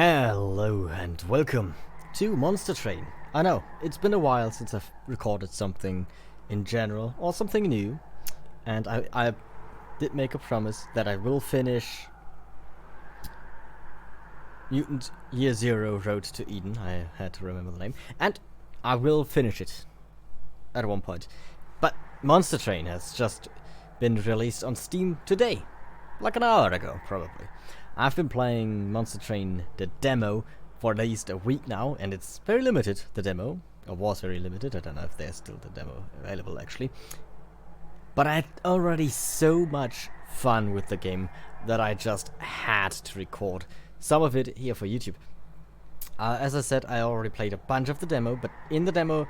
Hello and welcome to Monster Train. I know, it's been a while since I've recorded something in general, or something new, and I did make a promise that I will finish Mutant Year Zero Road to Eden. I had to remember the name, and I will finish it at one point. But Monster Train has just been released on Steam today, like an hour ago probably. I've been playing Monster Train, the demo, for at least a week now, and it's very limited, the demo. Or was very limited, I don't know if there's still the demo available actually. But I had already so much fun with the game that I just had to record some of it here for YouTube. As I said, I already played a bunch of the demo, but in the demo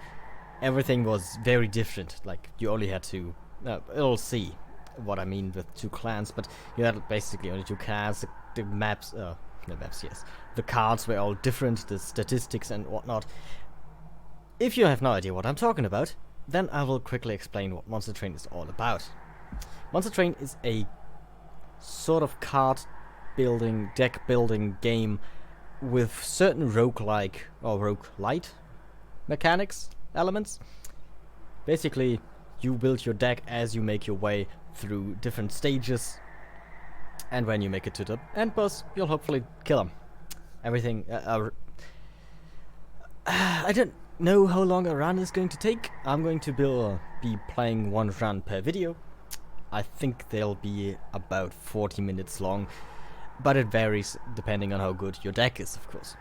everything was very different. Like, you only had to... it'll see what I mean with two clans, but you had basically only two clans. The maps, yes. The cards were all different, the statistics and whatnot. If you have no idea what I'm talking about, then I will quickly explain what Monster Train is all about. Monster Train is a sort of card building, deck building game with certain roguelike or roguelite mechanics, elements. Basically, you build your deck as you make your way through different stages, and when you make it to the end boss, you'll hopefully kill him. Everything... I don't know how long a run is going to take. I'm going to be playing one run per video. I think they'll be about 40 minutes long, but it varies depending on how good your deck is, of course.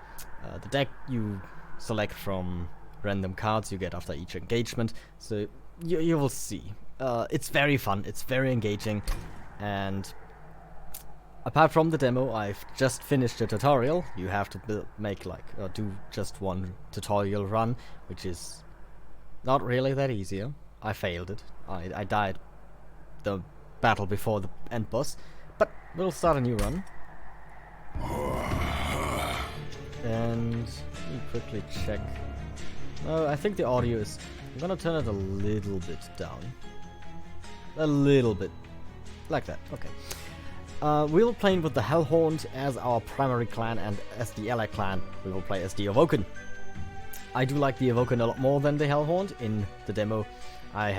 The deck you select from random cards you get after each engagement, so you will see. It's very fun, it's very engaging, and apart from the demo, I've just finished the tutorial. You have to do just one tutorial run, which is not really that easy. I failed it. I died the battle before the end boss, but we'll start a new run. And let me quickly check. I think the audio is... I'm gonna turn it a little bit down. A little bit. Like that, okay. We will play with the Hellhound as our primary clan, and as the ally clan, we will play as the Awoken. I do like the Awoken a lot more than the Hellhound. In the demo, I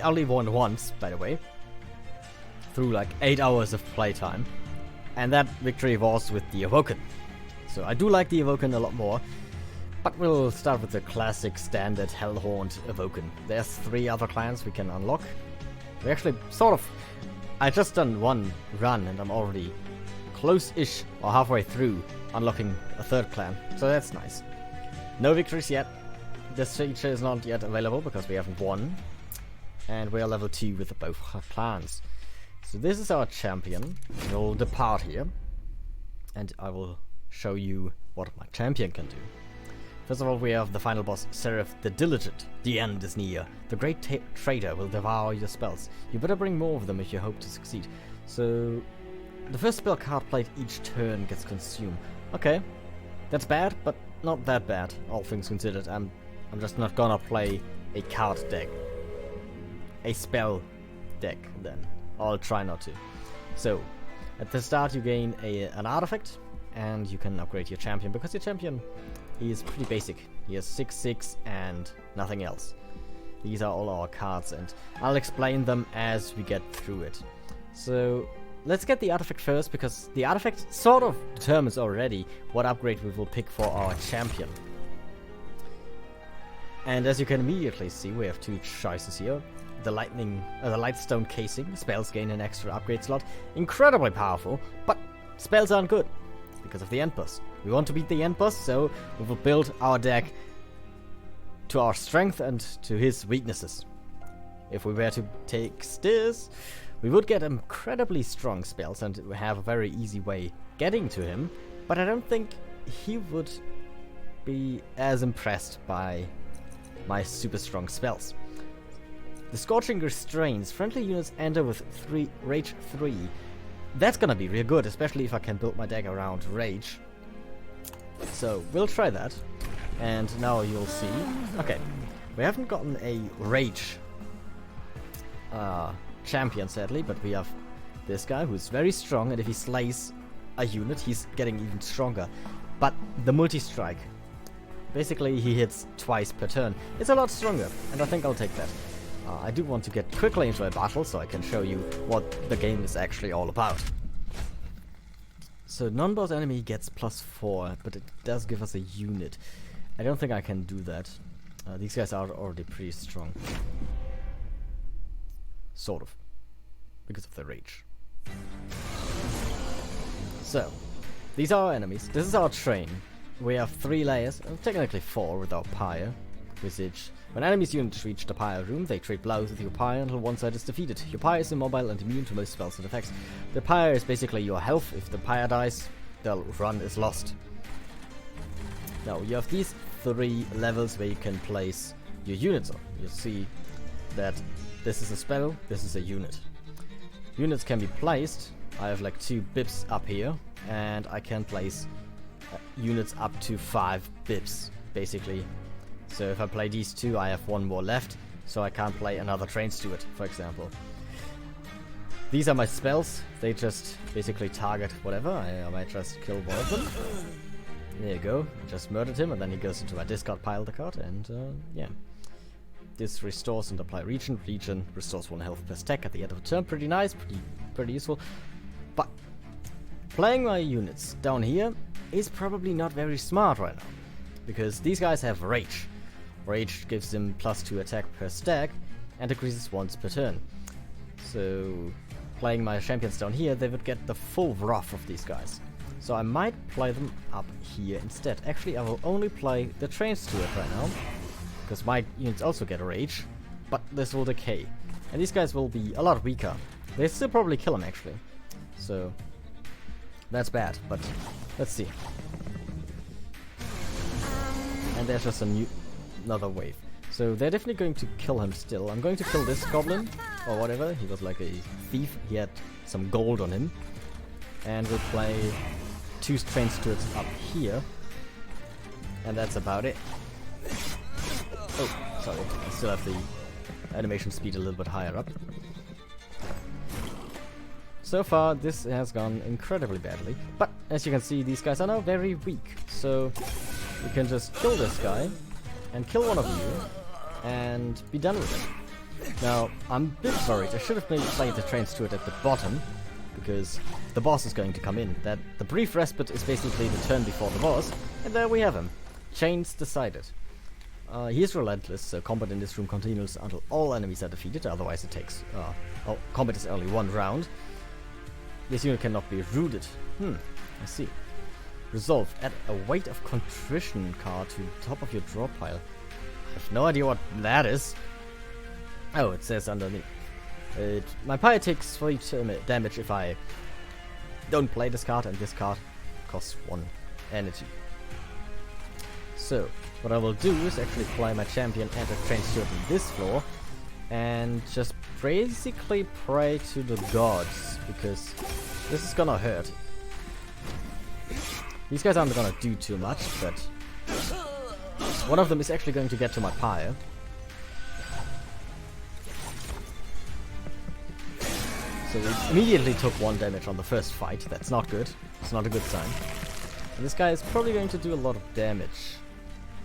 only won once, by the way, through like 8 hours of playtime, and that victory was with the Awoken. So I do like the Awoken a lot more, but we'll start with the classic standard Hellhound Awoken. There's 3 other clans we can unlock. We actually sort of... I just done one run and I'm already close-ish or halfway through unlocking a 3rd clan, so that's nice. No victories yet. This feature is not yet available because we haven't won, and we are level 2 with both clans. So this is our champion. We'll depart here, and I will show you what my champion can do. First of all, we have the final boss, Seraph the Diligent. The end is near. The great traitor will devour your spells. You better bring more of them if you hope to succeed. So, the first spell card played each turn gets consumed. Okay, that's bad, but not that bad, all things considered. I'm just not gonna play a card deck. A spell deck, then. I'll try not to. So, at the start you gain an artifact, and you can upgrade your champion, because your champion... he is pretty basic. He has 6/6 and nothing else. These are all our cards, and I'll explain them as we get through it. So let's get the artifact first, because the artifact sort of determines already what upgrade we will pick for our champion. And as you can immediately see, we have 2 choices here. The Lightstone Casing. Spells gain an extra upgrade slot. Incredibly powerful, but spells aren't good because of the end boss. We want to beat the end boss, so we will build our deck to our strength and to his weaknesses. If we were to take this, we would get incredibly strong spells and we have a very easy way getting to him, but I don't think he would be as impressed by my super strong spells. The Scorching Restraints. Friendly units enter with Rage 3. That's gonna be real good, especially if I can build my deck around Rage. So, we'll try that. And now you'll see... Okay, we haven't gotten a Rage champion, sadly, but we have this guy who's very strong, and if he slays a unit, he's getting even stronger. But the multi-strike, basically he hits twice per turn. It's a lot stronger, and I think I'll take that. I do want to get quickly into a battle so I can show you what the game is actually all about. So non-boss enemy gets +4, but it does give us a unit. I don't think I can do that. These guys are already pretty strong. Sort of. Because of the rage. So, these are our enemies. This is our train. We have 3 layers, technically 4 with our pyre. Visage. When enemies units reach the pyre room, they trade blows with your pyre until one side is defeated. Your pyre is immobile and immune to most spells and effects. The pyre is basically your health. If the pyre dies, the run is lost. Now, you have these 3 levels where you can place your units on. You'll see that this is a spell, this is a unit. Units can be placed. I have like 2 bips up here, and I can place units up to 5 bips, basically. So if I play these 2, I have 1 more left, so I can't play another train steward, for example. These are my spells. They just basically target whatever. I might just kill one of them. There you go. I just murdered him, and then he goes into my discard pile, the card, and yeah. This restores and apply region. Region restores 1 health per stack at the end of a turn. Pretty nice, pretty useful. But playing my units down here is probably not very smart right now, because these guys have rage. Rage gives them +2 attack per stack and increases once per turn. So playing my champions down here, they would get the full wrath of these guys. So I might play them up here instead. Actually, I will only play the train steward right now, because my units also get rage, but this will decay. And these guys will be a lot weaker. They still probably kill him actually. So that's bad, but let's see. And there's just another wave. So they're definitely going to kill him still. I'm going to kill this goblin, or whatever. He was like a thief. He had some gold on him. And we'll play 2 train stewards up here. And that's about it. Oh, sorry. I still have the animation speed a little bit higher up. So far, this has gone incredibly badly. But as you can see, these guys are now very weak. So we can just kill this guy and kill one of you and be done with it. Now, I'm a bit worried. I should have maybe played the train steward at the bottom, because the boss is going to come in. That the brief respite is basically the turn before the boss, and there we have him. Chains decided. He is relentless, so combat in this room continues until all enemies are defeated, otherwise it takes... combat is only 1 round. This unit cannot be rooted. I see. Resolve. Add a weight of contrition card to the top of your draw pile. I have no idea what that is. Oh, it says underneath. My pyre takes 3 damage if I don't play this card, and this card costs 1 energy. So, what I will do is actually play my champion and a train steward in this floor, and just basically pray to the gods, because this is gonna hurt. These guys aren't gonna do too much, but one of them is actually going to get to my pyre. So we immediately took 1 damage on the first fight. That's not good. It's not a good sign. And this guy is probably going to do a lot of damage.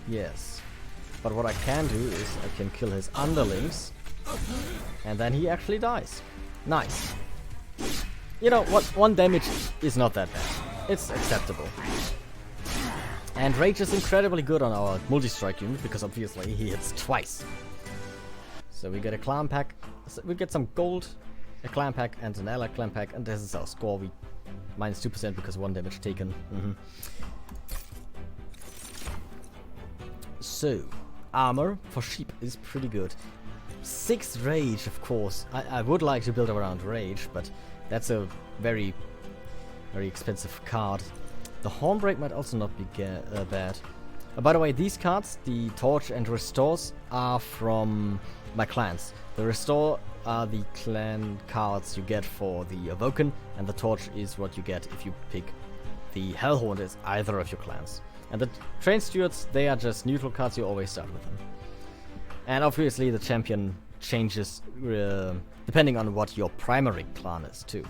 Yes. But what I can do is I can kill his underlings, and then he actually dies. Nice. You know what? 1 damage is not that bad. It's acceptable. And rage is incredibly good on our multi-strike unit, because obviously he hits twice. So we get a clan pack. So we get some gold, a clan pack, and an allied clan pack, and this is our score. We minus 2% because 1 damage taken. So, armor for sheep is pretty good. 6 rage, of course. I would like to build around rage, but that's a very expensive card. The Hornbreak might also not be bad. By the way, these cards, the Torch and Restores, are from my clans. The Restore are the clan cards you get for the Awoken, and the Torch is what you get if you pick the Hellhorn as either of your clans. And the Train Stewards, they are just neutral cards, you always start with them. And obviously the champion changes depending on what your primary clan is too.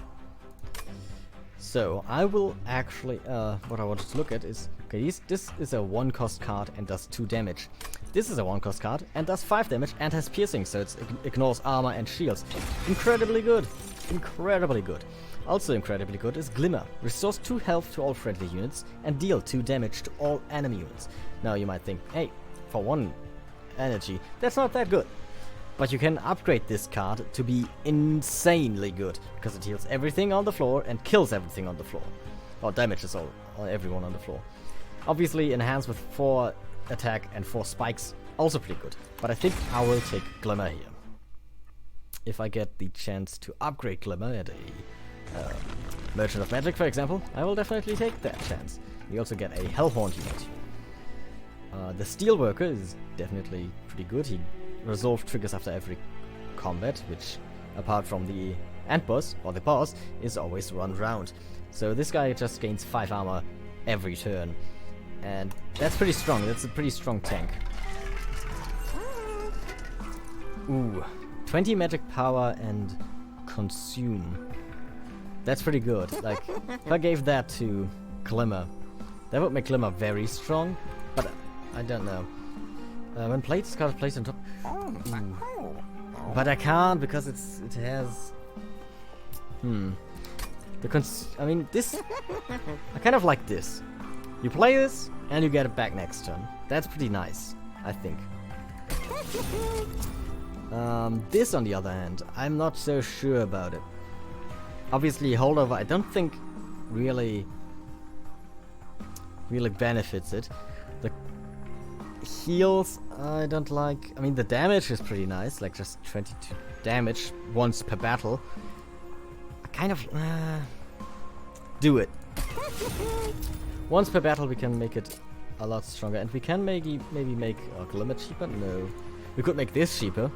So I will actually, what I wanted to look at is, okay, this is a 1-cost card and does 2 damage. This is a 1-cost card and does 5 damage and has piercing, so it ignores armor and shields. Incredibly good. Incredibly good. Also incredibly good is Glimmer. Restores 2 health to all friendly units and deal 2 damage to all enemy units. Now you might think, hey, for 1 energy, that's not that good. But you can upgrade this card to be insanely good, because it heals everything on the floor and kills everything on the floor. Or damages everyone on the floor. Obviously enhanced with 4 attack and 4 spikes, also pretty good. But I think I will take Glimmer here. If I get the chance to upgrade Glimmer at a Merchant of Magic, for example, I will definitely take that chance. We also get a Hellhorn unit. The Steelworker is definitely pretty good. He resolve triggers after every combat, which, apart from the end boss, or the boss, is always run round. So this guy just gains 5 armor every turn. And that's pretty strong. That's a pretty strong tank. Ooh. 20 magic power and consume. That's pretty good. Like, if I gave that to Glimmer, that would make Glimmer very strong, but I don't know. When played, this card is placed on top. Ooh. But I can't because it has. I mean, this. I kind of like this. You play this and you get it back next turn. That's pretty nice, I think. This, on the other hand, I'm not so sure about it. Obviously, holdover, I don't think really benefits it. The heals, I don't like. I mean, the damage is pretty nice, like just 22 damage once per battle. I kind of do it. Once per battle, we can make it a lot stronger, and we can maybe make Glimmer cheaper. No, we could make this cheaper,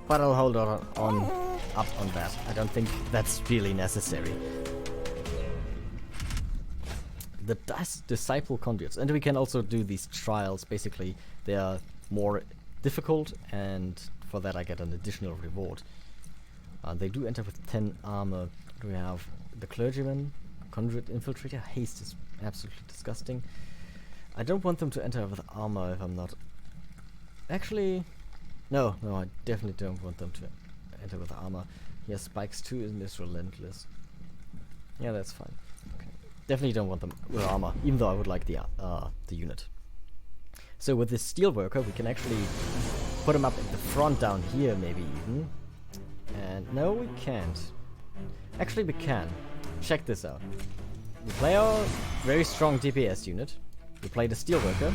but I'll hold up on that. I don't think that's really necessary. The Disciple Conduits, and we can also do these trials. Basically, they are more difficult, and for that I get an additional reward. They do enter with 10 armor. We have the Clergyman, Conduit Infiltrator. Haste is absolutely disgusting. I don't want them to enter with armor if I'm not... Actually, no, I definitely don't want them to enter with armor. He has spikes too, isn't this relentless? Yeah, that's fine. Okay. Definitely don't want them with armor, even though I would like the unit. So with this Steelworker, we can actually put him up at the front down here, maybe even. And no, we can't. Actually, we can. Check this out. We play our very strong DPS unit. We play the Steelworker.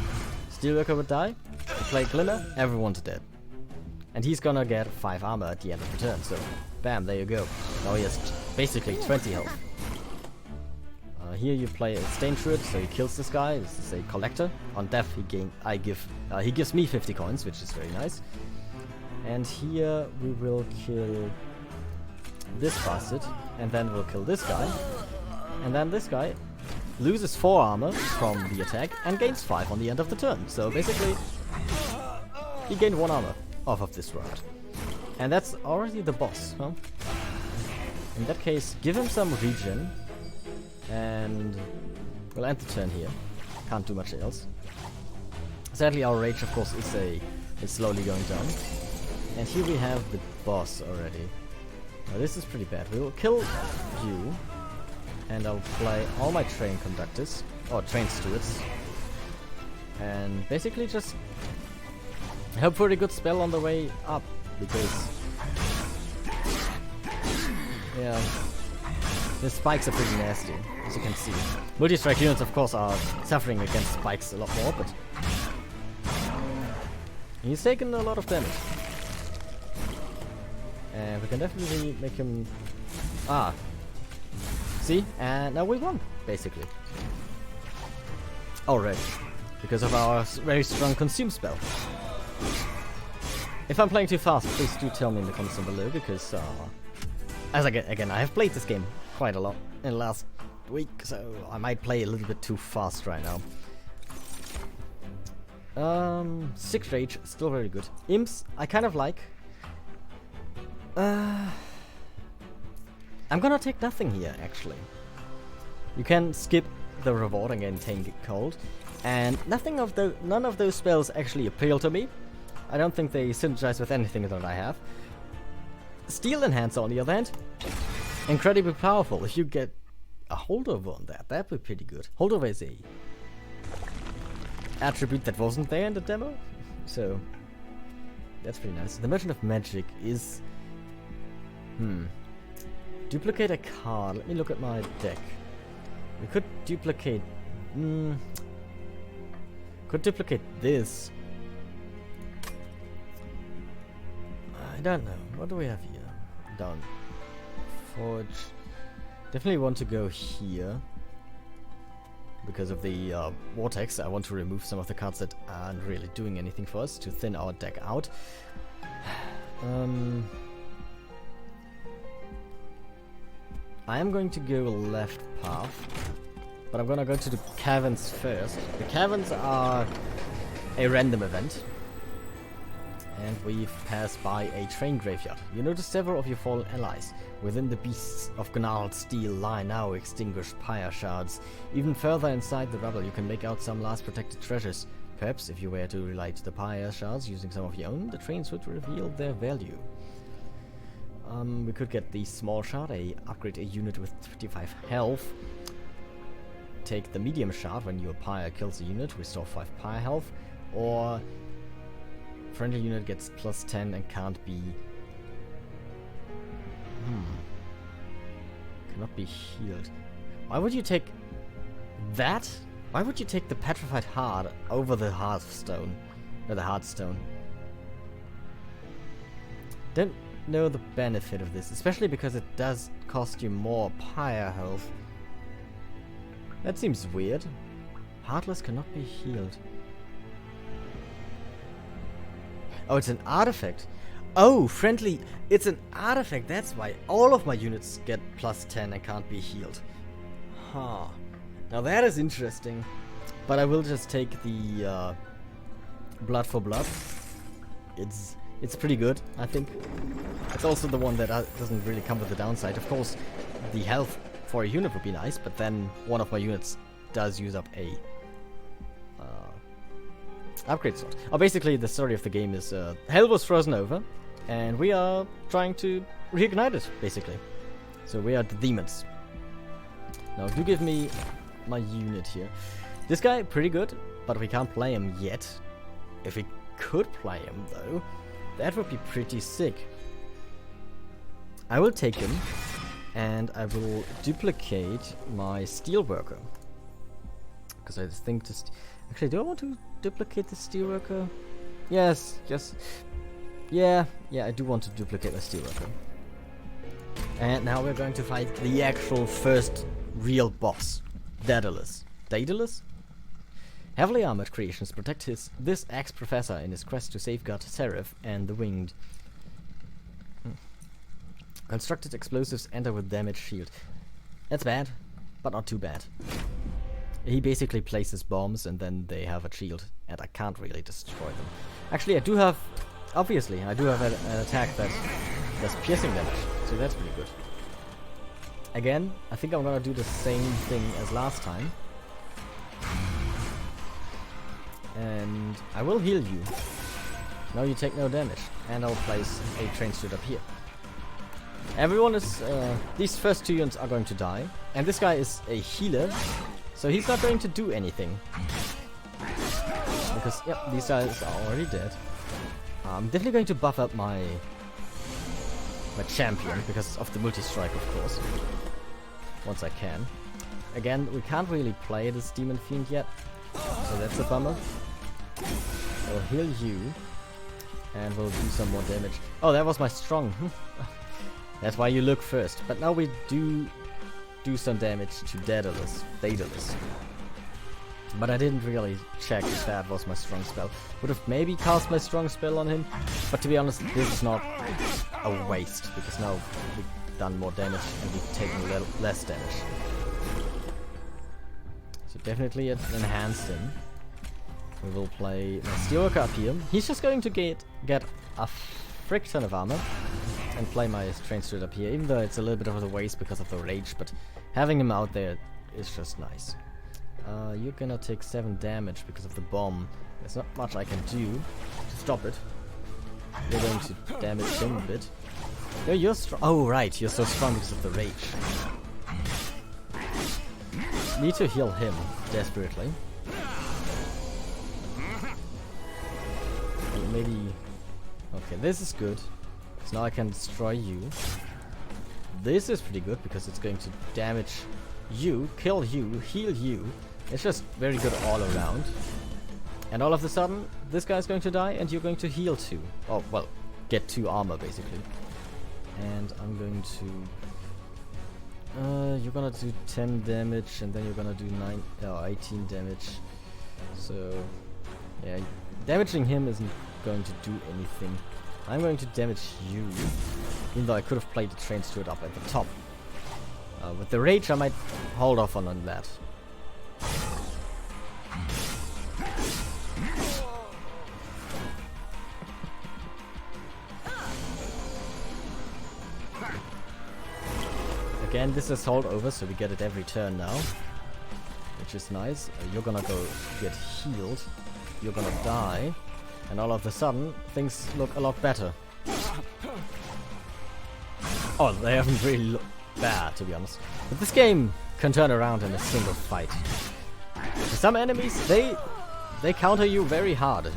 Steelworker would die. We play Glimmer. Everyone's dead. And he's gonna get 5 armor at the end of the turn. So, bam, there you go. Now he has basically 20 health. Here you play a Stain Druid, so he kills this guy. This is a collector. On death, he gives me 50 coins, which is very nice. And here we will kill this bastard, and then we'll kill this guy. And then this guy loses 4 armor from the attack and gains 5 on the end of the turn. So basically, he gained 1 armor off of this round. And that's already the boss, huh? In that case, give him some regen, and we'll end the turn here. Can't do much else. Sadly, our rage, of course, is slowly going down. And here we have the boss already. Now this is pretty bad. We will kill you, and I'll play all my train conductors, or train stewards, and basically just hope for a good spell on the way up, because yeah, the spikes are pretty nasty, as you can see. Multi-strike units, of course, are suffering against spikes a lot more, but he's taken a lot of damage. And we can definitely make him... See? And now we won, basically. Already. Because of our very strong consume spell. If I'm playing too fast, please do tell me in the comments down below, because again, I have played this game quite a lot in the last week, so I might play a little bit too fast right now. 6 rage, still very good. Imps, I kind of like. I'm gonna take nothing here, actually. You can skip the reward and getting cold, and none of those spells actually appeal to me. I don't think they synergize with anything that I have. Steel Enhancer, on the other hand, incredibly powerful. If you get a holdover on that, that'd be pretty good. Holdover is a attribute that wasn't there in the demo, so that's pretty nice. The Merchant of Magic is... Duplicate a card. Let me look at my deck. We could duplicate... could duplicate this. I don't know. What do we have here? Down. Forge. Definitely want to go here. Because of the vortex, I want to remove some of the cards that aren't really doing anything for us to thin our deck out. I am going to go left path, but I'm gonna go to the caverns first. The caverns are a random event, and we've passed by a train graveyard. You notice several of your fallen allies. Within the beasts of gnarled steel lie now extinguished pyre shards. Even further inside the rubble you can make out some last protected treasures. Perhaps if you were to relight the pyre shards using some of your own, the trains would reveal their value. We could get the small shard, upgrade a unit with 55 health. Take the medium shard when your pyre kills a unit, restore 5 pyre health. Or friendly unit gets plus 10 and can't be... cannot be healed. Why would you take that? Why would you take the petrified heart over the hearthstone? Or the hearthstone? Don't know the benefit of this, especially because it does cost you more pyre health. That seems weird. Heartless cannot be healed. Oh, it's an artifact. Oh, friendly. It's an artifact. That's why all of my units get plus 10 and can't be healed. Huh. Now that is interesting. But I will just take the blood for blood. It's pretty good, I think. It's also the one that doesn't really come with the downside. Of course, the health for a unit would be nice, but then one of my units does use up a upgrade slot. Oh, basically, the story of the game is hell was frozen over, and we are trying to reignite it, basically. So we are the demons. Now, do give me my unit here. This guy, pretty good, but we can't play him yet. If we could play him, though, that would be pretty sick. I will take him, and I will duplicate my steelworker. Because I think this... Actually, do I want to duplicate the steelworker? Yes, just... Yeah, I do want to duplicate the steelworker. And now we're going to fight the actual first real boss, Daedalus. Daedalus? Heavily armored creations protect this ex-professor in his quest to safeguard Seraph and the Winged. Constructed explosives enter with damage shield. That's bad, but not too bad. He basically places bombs and then they have a shield, and I can't really destroy them. Actually, I do have... Obviously, I do have an attack that does piercing damage, so that's pretty good. Again, I think I'm gonna do the same thing as last time. And I will heal you. Now you take no damage. And I'll place a train suit up here. Everyone is... these first 2 units are going to die. And this guy is a healer. So he's not going to do anything. Because, yep, these guys are already dead. I'm definitely going to buff up my champion. Because of the multi-strike, of course. Once I can. Again, we can't really play this Demon Fiend yet. So that's a bummer. I'll heal you. And we'll do some more damage. Oh, that was my strong. That's why you look first. But now we do some damage to Daedalus. But I didn't really check if that was my strong spell. Would have maybe cast my strong spell on him. But to be honest, this is not a waste. Because now we've done more damage and we've taken less damage. So definitely enhance him. We will play my Steelworker up here. He's just going to get a frick ton of armor. and play my train steward up here, even though it's a little bit of a waste because of the rage, but having him out there is just nice. You're gonna take 7 damage because of the bomb. There's not much I can do to stop it. You're going to damage him a bit. No, you're strong. Oh, right, you're so strong because of the rage. Need to heal him desperately. Maybe. Okay, this is good. So now I can destroy you. This is pretty good because it's going to damage you, kill you, heal you. It's just very good all around. And all of a sudden, this guy's going to die and you're going to heal too. Oh, well, get 2 armor basically. And I'm going to... you're gonna do 10 damage and then you're gonna do 18 damage. So, yeah, damaging him isn't going to do anything. I'm going to damage you, even though I could have played the train steward up at the top. With the rage, I might hold off on that. Again, this is hold over, so we get it every turn now, which is nice. You're gonna go get healed. You're gonna die. And all of a sudden, things look a lot better. Oh, they haven't really looked bad, to be honest. But this game can turn around in a single fight. Some enemies, they counter you very hard.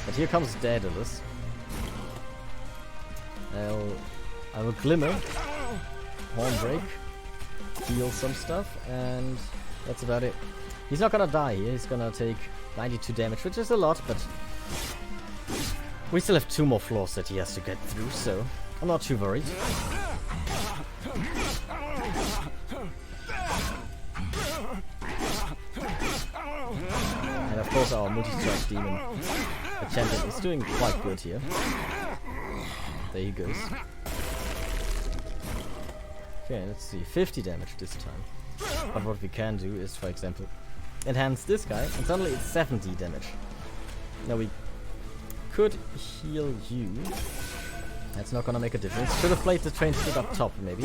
But here comes Daedalus. I will Glimmer, Hornbreak, heal some stuff, and that's about it. He's not gonna die here, he's gonna take 92 damage, which is a lot, but we still have 2 more floors that he has to get through, so I'm not too worried. And of course our multi-strike demon, the champion, is doing quite good here. There he goes. Okay, let's see, 50 damage this time. But what we can do is, for example, enhance this guy, and suddenly it's 70 damage. Now we could heal you. That's not gonna make a difference. Should have played the train steward up top, maybe.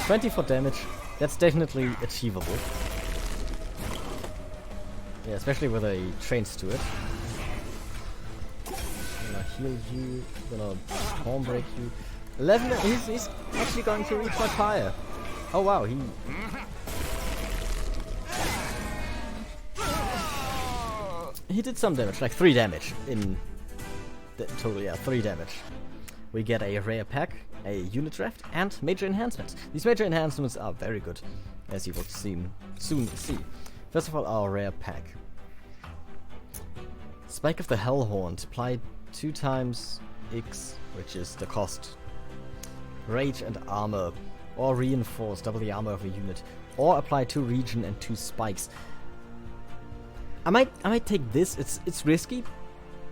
$24 damage. That's definitely achievable. Yeah, especially with a train steward. Gonna heal you, gonna horn break you. 11, he's actually going to reach my pyre. Oh wow, he did some damage, like 3 damage in the total, yeah, 3 damage. We get a rare pack, a unit draft, and major enhancements. These major enhancements are very good, as you will soon see. First of all, our rare pack. Spike of the Hellhorn, applied 2 times X, which is the cost. Rage and armor, or reinforce, double the armor of a unit, or apply 2 regen and 2 spikes. I might take this. It's risky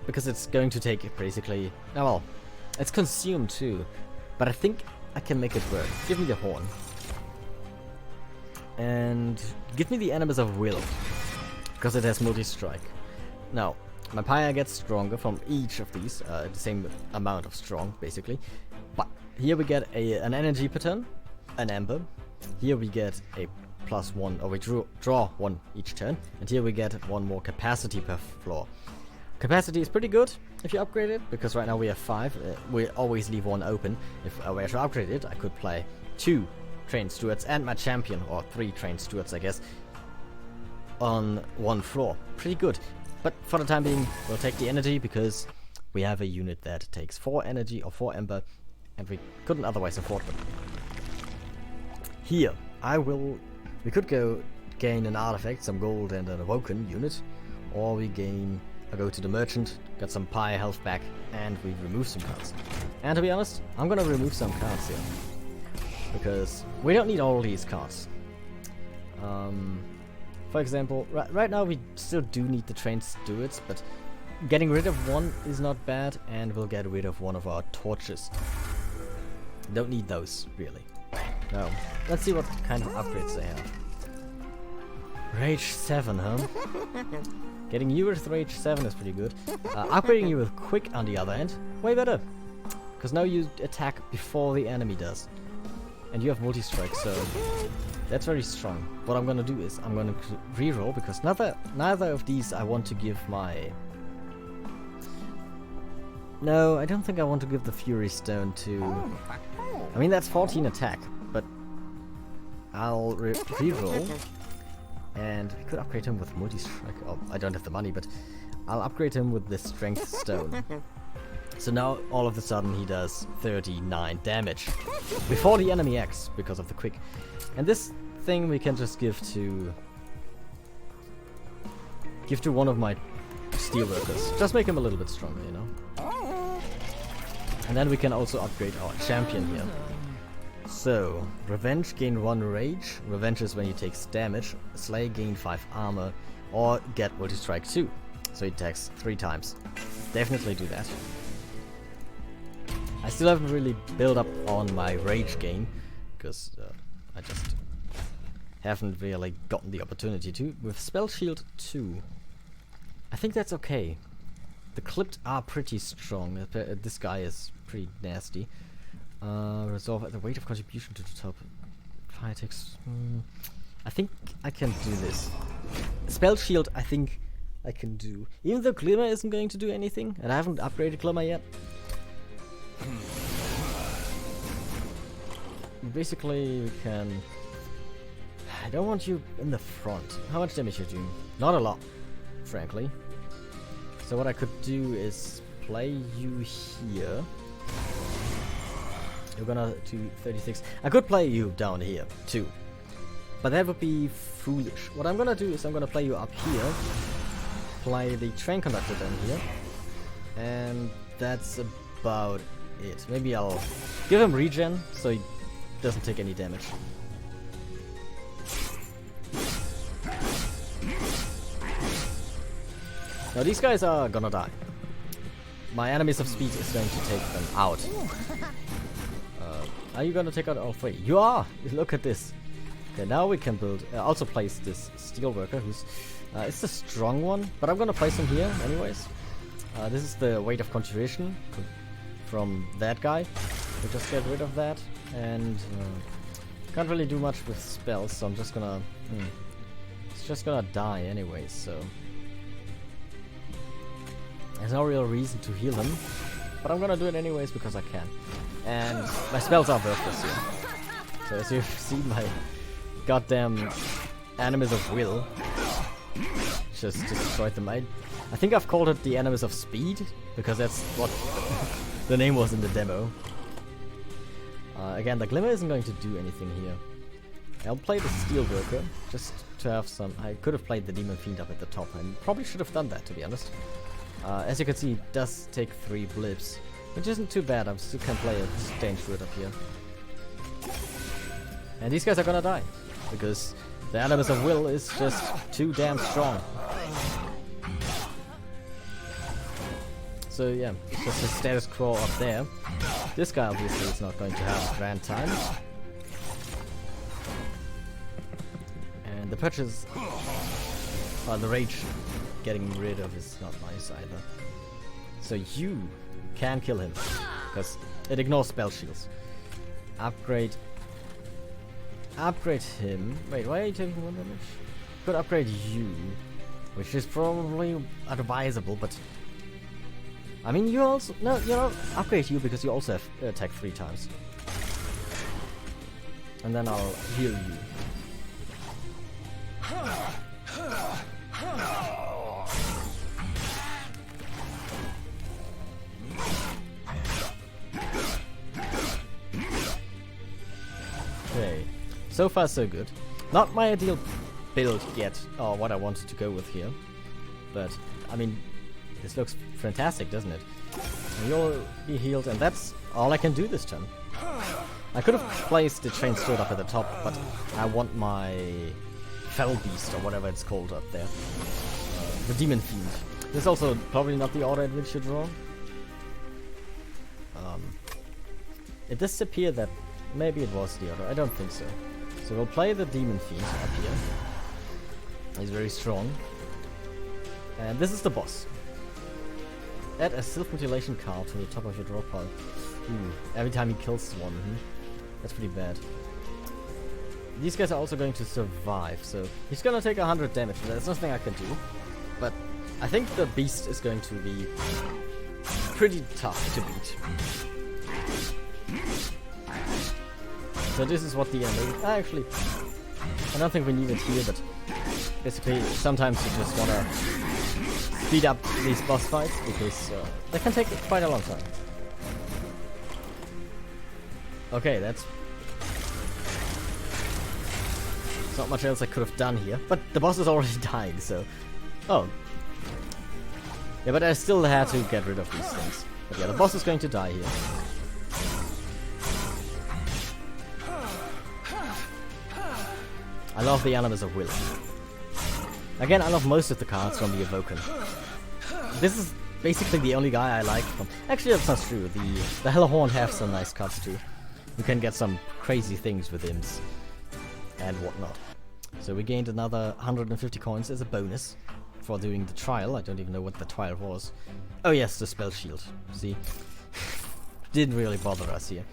because it's going to take basically. Oh well, it's consumed too, but I think I can make it work. Give me the horn and give me the Enemies of Will because it has multi-strike. Now my pyre gets stronger from each of these, the same amount of strong basically. But here we get an energy pattern, an ember. Here we get a +1, or we draw 1 each turn, and here we get 1 more capacity per floor. Capacity is pretty good if you upgrade it, because right now we have 5. We always leave 1 open. If I were to upgrade it, I could play 2 train stewards and my champion, or 3 train stewards I guess, on 1 floor. Pretty good. But for the time being, we'll take the energy, because we have a unit that takes 4 energy or 4 ember, and we couldn't otherwise afford them. Here, we could go gain an artifact, some gold and an awoken unit, or we go to the merchant, get some pyre health back, and we remove some cards. And to be honest, I'm gonna remove some cards here, because we don't need all these cards. For example, right now we still do need the train stewards, but getting rid of 1 is not bad, and we'll get rid of 1 of our torches. Don't need those, really. Now, let's see what kind of upgrades they have. Rage 7, huh? Getting you with Rage 7 is pretty good. Upgrading you with Quick on the other end, way better. Because now you attack before the enemy does. And you have multi-strike, so that's very strong. What I'm gonna do is I'm gonna reroll, because neither of these I want to give my... No, I don't think I want to give the Fury Stone to... I mean, that's 14 attack, but I'll reroll. And we could upgrade him with multi-strike. Oh, I don't have the money, but I'll upgrade him with the Strength Stone. So now, all of a sudden, he does 39 damage. Before the enemy acts, because of the Quick. And this thing we can just give to one of my Steelworkers. Just make him a little bit stronger, you know? And then we can also upgrade our champion here. So, Revenge, gain 1 Rage. Revenge is when he takes damage. Slay, gain 5 armor. Or get multi-strike 2. So he attacks 3 times. Definitely do that. I still haven't really built up on my Rage gain. Because I just haven't really gotten the opportunity to. With Spell Shield 2, I think that's okay. The clipped are pretty strong. This guy is pretty nasty. Resolve at the weight of contribution to the top. Fire takes... I think I can do this. Spell Shield, I think I can do. Even though Glimmer isn't going to do anything, and I haven't upgraded Glimmer yet. Basically, we can... I don't want you in the front. How much damage you do? Not a lot, frankly. So what I could do is play you here. You're gonna do 36. I could play you down here, too. But that would be foolish. What I'm gonna do is I'm gonna play you up here. Play the Train Conductor down here. And that's about it. Maybe I'll give him regen, so he doesn't take any damage. Now these guys are gonna die. My enemies of speed is going to take them out. Are you gonna take out all 3? You are! Look at this. Okay, now we can build... also place this Steelworker, who's... it's the strong one, but I'm gonna place him here anyways. This is the weight of conjuration from that guy. We'll just get rid of that. And... can't really do much with spells, so I'm just gonna... it's just gonna die anyways, so... There's no real reason to heal him, but I'm gonna do it anyways because I can. And my spells are worthless here. So as you've seen, my goddamn Animus of Will just destroyed them. I think I've called it the Animus of Speed, because that's what the name was in the demo. Again, the Glimmer isn't going to do anything here. I'll play the Steelworker, just to have some... I could have played the Demon Fiend up at the top, and probably should have done that, to be honest. As you can see, it does take 3 blips, which isn't too bad. I still can play a Strange Root up here. And these guys are gonna die, because the Animus of Will is just too damn strong. So yeah, it's just a status quo up there. This guy obviously is not going to have a grand time. And the purchase... the rage getting rid of is not nice either. So you can kill him, because it ignores spell shields. Upgrade him. Wait, why are you taking 1 damage? Could upgrade you, which is probably advisable, but I mean, you also... No, you know, upgrade you because you also have attack 3 times. And then I'll heal you. Okay, so far so good. Not my ideal build yet, or what I wanted to go with here. But, I mean, this looks fantastic, doesn't it? And you'll be healed, and that's all I can do this turn. I could have placed the Chain Sword up at the top, but I want my Fell Beast, or whatever it's called up there. The Demon Fiend. This is also probably not the order in which you draw. It does appear that Maybe it was the other. I don't think so. So we'll play the Demon Fiend up here. He's very strong. And this is the boss. Add a self-mutilation card to the top of your draw pile. Every time he kills one. That's pretty bad. These guys are also going to survive, so he's gonna take 100 damage. There's nothing I can do. But I think the beast is going to be pretty tough to beat. So this is what the enemy... Actually, I don't think we need it here, but basically sometimes you just wanna speed up these boss fights because they can take quite a long time. Okay, that's... There's not much else I could have done here, but the boss is already dying, so... Oh. Yeah, but I still had to get rid of these things. But yeah, the boss is going to die here. I love the Animus of Will. Again, I love most of the cards from the Evoken. This is basically the only guy I like from... Actually, that's not true. The Hellhorn have some nice cards too. You can get some crazy things with imps and whatnot. So we gained another 150 coins as a bonus for doing the trial. I don't even know what the trial was. Oh yes, the spell shield. See? Didn't really bother us here.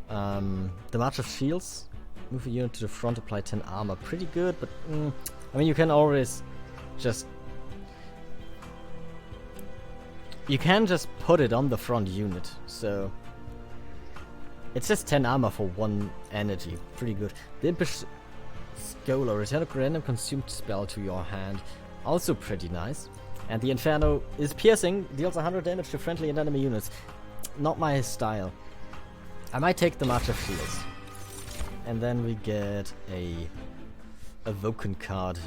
The March of Shields. Move a unit to the front, apply 10 armor. Pretty good, but... I mean, you can always just... You can just put it on the front unit, so... It's just 10 armor for 1 energy. Pretty good. The Impish Scholar. Return a random consumed spell to your hand. Also pretty nice. And the Inferno is piercing. Deals 100 damage to friendly and enemy units. Not my style. I might take the March of Shields. And then we get a Evoken card.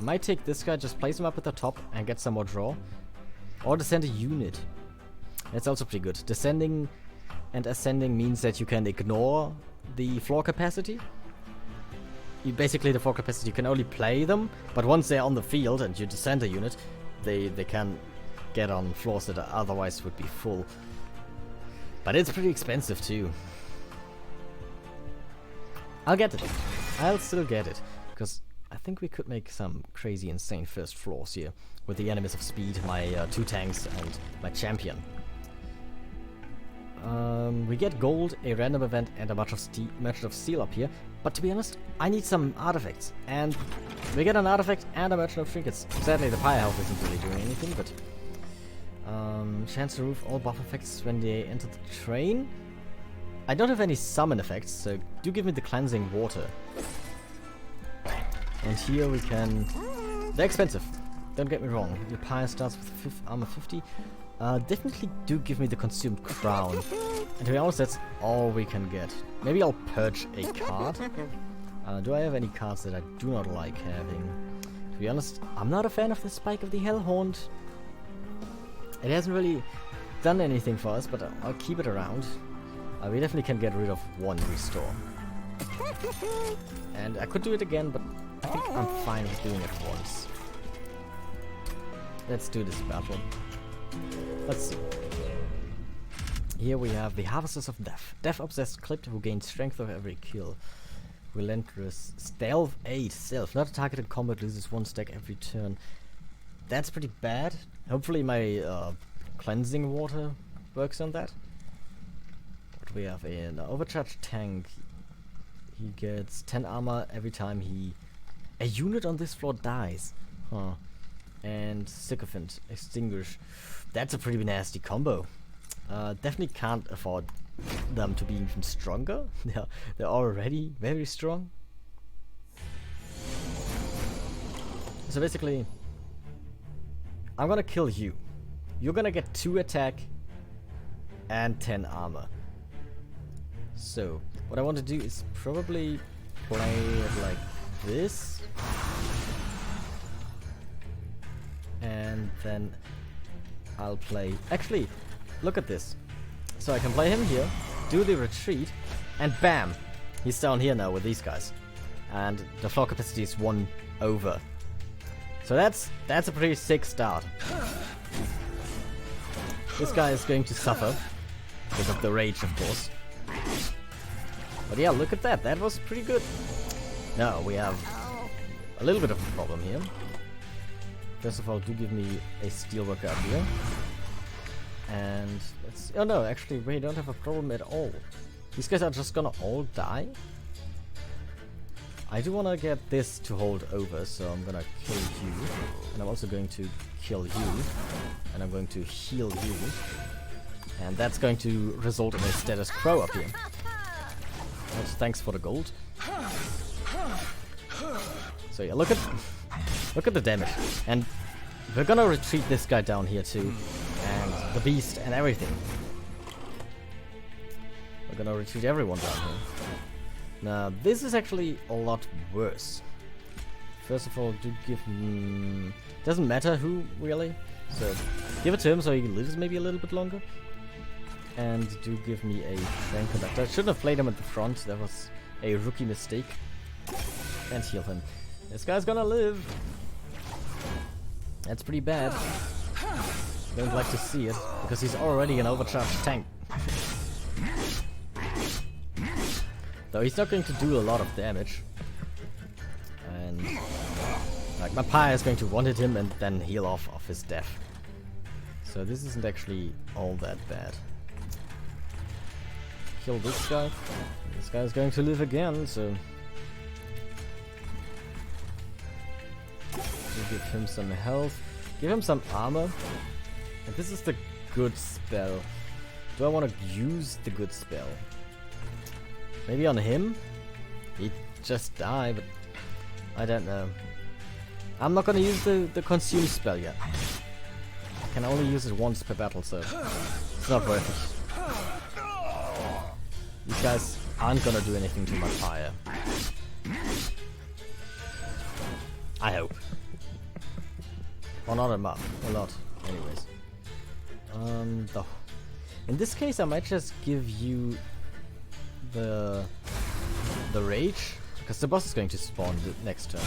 Might take this guy, just place him up at the top and get some more draw. Or descend a unit. That's also pretty good. Descending and ascending means that you can ignore the floor capacity. Basically, the floor capacity, you can only play them, but once they're on the field and you descend a unit, they can get on floors that otherwise would be full. But it's pretty expensive too. I'll get it. I'll still get it, because I think we could make some crazy insane first floors here with the Enemies of Speed, my 2 tanks, and my champion. We get gold, a random event, and a Merchant of Steel up here. But to be honest, I need some artifacts, and we get an artifact and a Merchant of Trinkets. Sadly, the Pyre Health isn't really doing anything, but chance to remove all buff effects when they enter the train. I don't have any summon effects, so do give me the Cleansing Water. And here we can... They're expensive, don't get me wrong. The Pyre starts with armor 50. Definitely do give me the Consumed Crown. And to be honest, that's all we can get. Maybe I'll purge a card. Do I have any cards that I do not like having? To be honest, I'm not a fan of the Spike of the Hellhorn. It hasn't really done anything for us, but I'll keep it around. We definitely can get rid of 1 restore. And I could do it again, but I think I'm fine with doing it once. Let's do this battle. Let's see. Here we have the Harvesters of Death. Death-obsessed clipped who gains strength of every kill. Relentless. Stealth 8. Stealth. Not a target in combat, loses 1 stack every turn. That's pretty bad. Hopefully my Cleansing Water works on that. What we have an overcharged tank. He gets 10 armor every time a unit on this floor dies. And Sycophant. Extinguish. That's a pretty nasty combo. Definitely can't afford them to be even stronger. They're already very strong. So basically, I'm gonna kill you. You're gonna get 2 attack and 10 armor. So what I want to do is probably play it like this. And then I'll play... Actually, look at this. So I can play him here, do the retreat, and bam! He's down here now with these guys. And the floor capacity is 1 over. So that's a pretty sick start. This guy is going to suffer because of the rage, of course. But yeah, look at that. That was pretty good. Now we have a little bit of a problem here. First of all, do give me a steelworker up here. And let's... Oh no, actually we don't have a problem at all. These guys are just gonna all die. I do wanna get this to hold over, so I'm gonna kill you. And I'm also going to kill you. And I'm going to heal you. And that's going to result in a status quo up here. Also, thanks for the gold. So yeah, look at the damage. And we're gonna retreat this guy down here too. And the beast and everything. We're gonna retreat everyone down here. Now, this is actually a lot worse. First of all, do give him... Doesn't matter who, really. So, give it to him so he lives maybe a little bit longer. And do give me a train conductor. I shouldn't have played him at the front. That was a rookie mistake. And heal him. This guy's gonna live. That's pretty bad. Don't like to see it, because he's already an overcharged tank. Though he's not going to do a lot of damage. And like my Pyre is going to one-hit him and then heal off of his death. So this isn't actually all that bad. Kill this guy. This guy is going to live again, so we'll give him some health. Give him some armor. And this is the good spell. Do I want to use the good spell? Maybe on him? He'd just die, but I don't know. I'm not gonna use the consume spell yet. I can only use it once per battle, so it's not worth it. These guys aren't gonna do anything to my fire. I hope. Or not a lot, anyways. Though. In this case, I might just give you the rage, because the boss is going to spawn the next turn.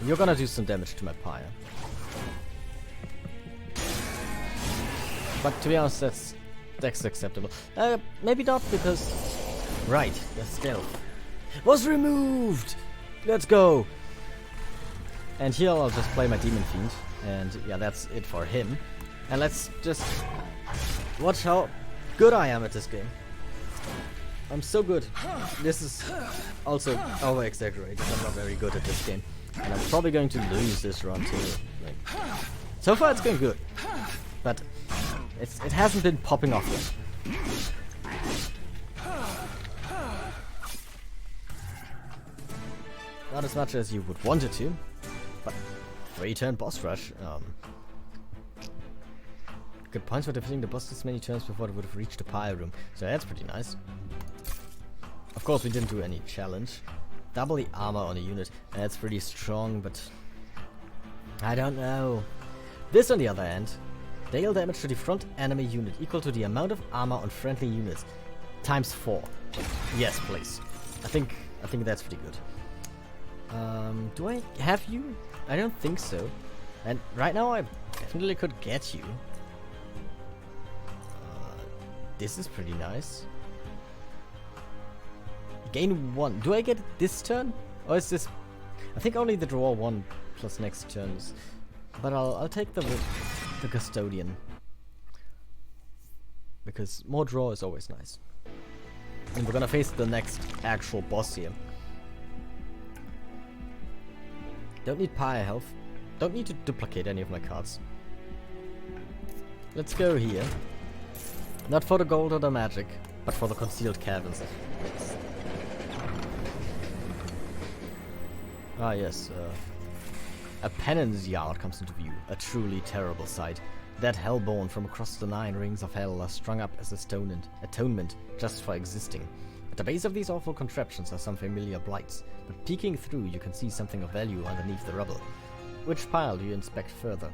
You're gonna do some damage to my pyre. But to be honest, that's acceptable. Maybe not, because... Right, the stealth was removed! Let's go! And here I'll just play my Demon Fiend. And yeah, that's it for him. And let's just watch how good I am at this game. I'm so good. This is also over-exaggerated. I'm not very good at this game. And I'm probably going to lose this run too. Like, so far it's going good. But it hasn't been popping off yet. Not as much as you would want it to. But 3-turn boss rush. Good points for defeating the boss this many turns before it would have reached the pyre room. So that's pretty nice. Of course, we didn't do any challenge. Double the armor on a unit. That's pretty strong, but I don't know. This, on the other hand, deal damage to the front enemy unit equal to the amount of armor on friendly units times 4. Yes, please. I think that's pretty good. Do I have you? I don't think so. And right now, I definitely could get you. This is pretty nice. Gain 1. Do I get it this turn? Or is this... I think only the draw 1 plus next turns. But I'll take the Custodian. Because more draw is always nice. And we're gonna face the next actual boss here. Don't need pyre health. Don't need to duplicate any of my cards. Let's go here. Not for the gold or the magic, but for the concealed caverns. Ah yes, a penance yard comes into view, a truly terrible sight. Dead hellborn from across the 9 rings of hell are strung up as atonement just for existing. At the base of these awful contraptions are some familiar blights, but peeking through you can see something of value underneath the rubble. Which pile do you inspect further?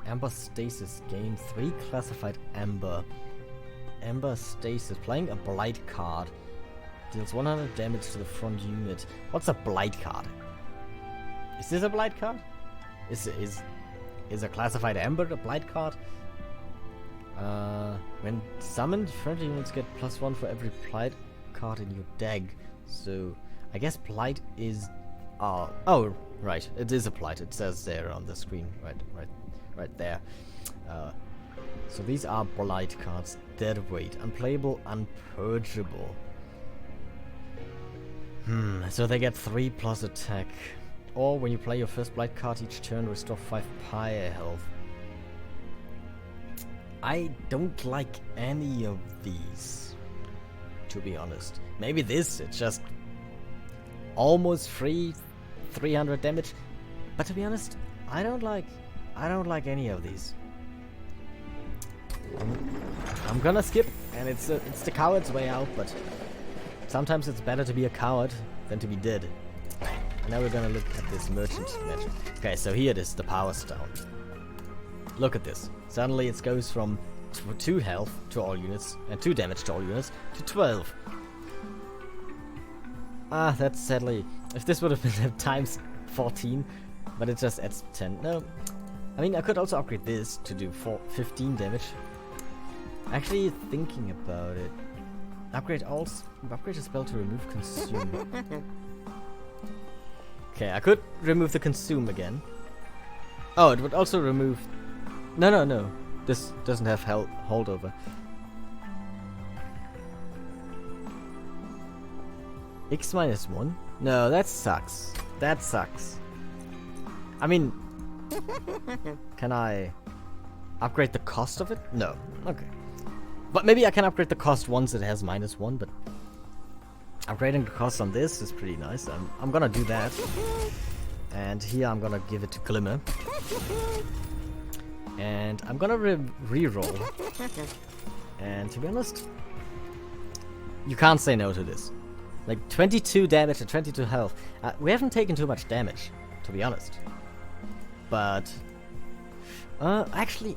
Amber Stasis. Gain 3 classified Amber. Amber Stasis. Playing a Blight card. Deals 100 damage to the front unit. What's a Blight card? Is this a Blight card? Is a classified Amber a Blight card? When summoned, friendly units get +1 for every Blight card in your deck. So, I guess Blight is... oh, right. It is a Blight. It says there on the screen. Right there. So these are Blight cards. Dead weight. Unplayable, unpurgeable. So they get 3 plus attack. Or when you play your first Blight card each turn, restore 5 pyre health. I don't like any of these, to be honest. Maybe this, it's just almost free, 300 damage. But to be honest, I don't like any of these. I'm gonna skip, and it's the coward's way out, but sometimes it's better to be a coward than to be dead. And now we're gonna look at this merchant magic. Okay, so here it is, the power stone. Look at this. Suddenly it goes from 2 health to all units and 2 damage to all units to 12. That's sadly... If this would have been times 14, but it just adds 10. No. I mean, I could also upgrade this to do 15 damage. Actually, thinking about it. Upgrade a spell to remove consume. Okay, I could remove the consume again. Oh, it would also remove... No. This doesn't have holdover. X -1? No, that sucks. That sucks. I mean... Can I upgrade the cost of it? No. Okay. But maybe I can upgrade the cost once it has -1, but... Upgrading the cost on this is pretty nice. I'm gonna do that. And here I'm gonna give it to Glimmer. And I'm gonna re-roll. And to be honest, you can't say no to this. Like 22 damage and 22 health. We haven't taken too much damage, to be honest. But actually,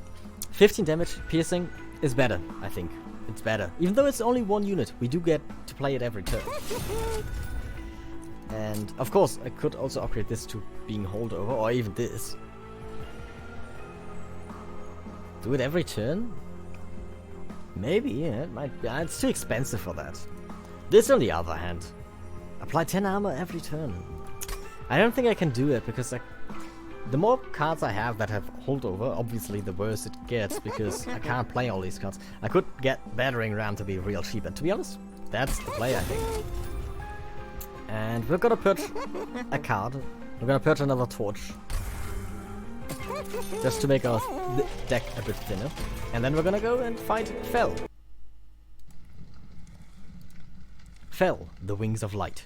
15 damage piercing is better, I think. It's better. Even though it's only 1 unit, we do get to play it every turn. And of course, I could also upgrade this to being holdover, or even this. Do it every turn? Maybe, yeah, it might be. It's too expensive for that. This, on the other hand, apply 10 armor every turn. I don't think I can do it because the more cards I have that have holdover, obviously the worse it gets because I can't play all these cards. I could get Battering Ram to be real cheap, and to be honest, that's the play, I think. And we're gonna purge a card. We're gonna purge another torch. Just to make our deck a bit thinner. And then we're gonna go and fight Fell. Fell, the Wings of Light.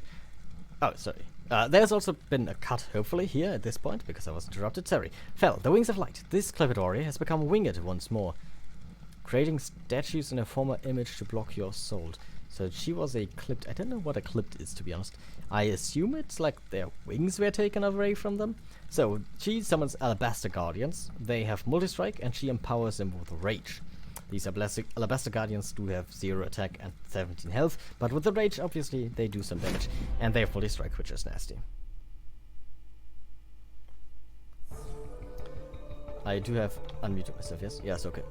Oh, sorry. There's also been a cut, hopefully, here at this point, because I was interrupted. Sorry. Fell, the Wings of Light. This clipped warrior has become winged once more, creating statues in a former image to block your assault. So she was a clipped... I don't know what a clipped is, to be honest. I assume it's like their wings were taken away from them. So she summons Alabaster Guardians. They have multi-strike, and she empowers them with Rage. These Alabaster Guardians do have 0 attack and 17 health, but with the Rage, obviously, they do some damage. And they have multi-strike, which is nasty. I do have unmuted myself, yes? Yes, okay.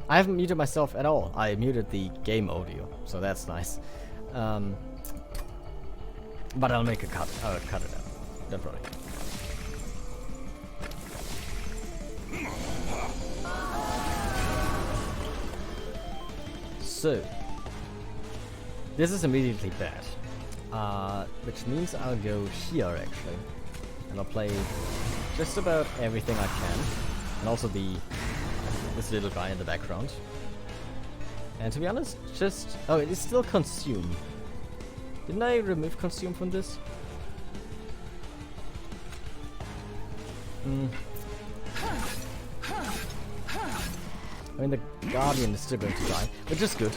I haven't muted myself at all. I muted the game audio, so that's nice. But I'll make a cut. I'll cut it out. Don't worry. So, this is immediately bad. Which means I'll go here actually. And I'll play just about everything I can. And also this little guy in the background. And to be honest, just... Oh, it is still Consume. Didn't I remove Consume from this? I mean, the Guardian is still going to die, which is good.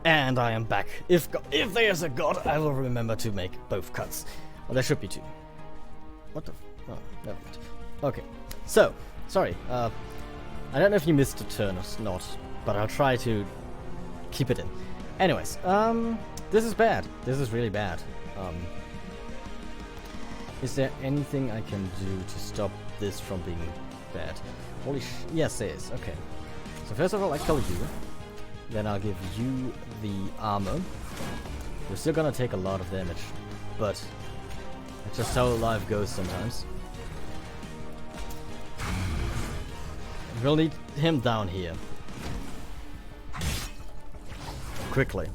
And I am back. If there's a god, I will remember to make both cuts. Well, there should be 2. What the... Oh, never mind. Okay. So, sorry. I don't know if you missed a turn or not, but I'll try to keep it in. Anyways, this is bad. This is really bad. Is there anything I can do to stop this from being bad? Holy yes, there is. Okay. So first of all, I kill you. Then I'll give you the armor. You're still gonna take a lot of damage, but that's just how life goes sometimes. We'll need him down here. Quickly.